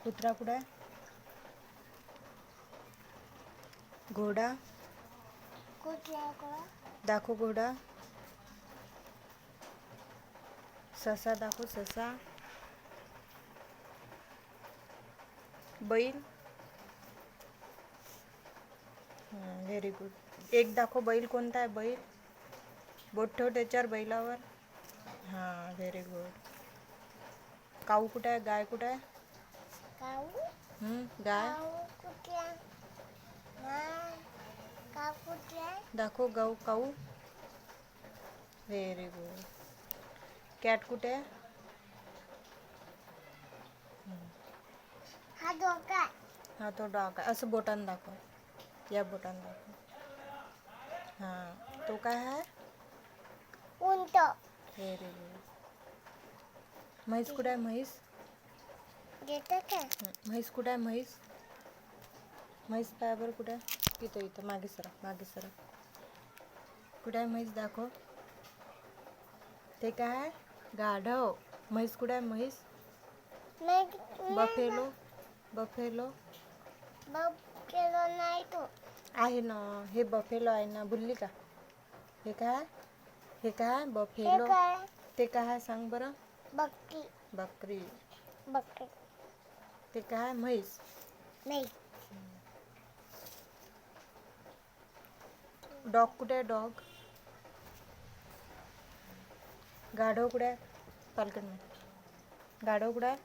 कुत्रा कुठे आहे? घोडा दाखव घोडा. ससा दाखव ससा. बैल. Very good. एक दाखव बैल कोणता आहे? बैल बोट ठेव त्याच्यावर बैलावर. हां व्हेरी गुड. काऊ कुठे आहे? गाय कुठे आहे? गाय दाखव गाऊ काऊ. Very good. कॅट कुठे आहे? हा तो डॉग आहे. असं बोटानं दाखव. या बोटानं दाखव. हां तो काय आहे? Very good. म्हैस कुठे आहे? म्हैस म्हैस कुठे आहे? म्हैस पायावर कुठे आहे? इथं मागे सरा मागे सरा. कुठे आहे म्हैस? दाखव. ते काय आहे? गाढव. म्हैस कुठे आहे? म्हैस बफेलो बफेलो आहे ना. हे बफेलो आहे ना. भुलली का? हे काय? हे काय? बफेलो. ते काय आहे सांग बरं? बकरी. ते काय? म्हैस. डॉग कुठे आहे? डॉग. गाढव कुठे आहे? पालकन गाढव कुठे आहे?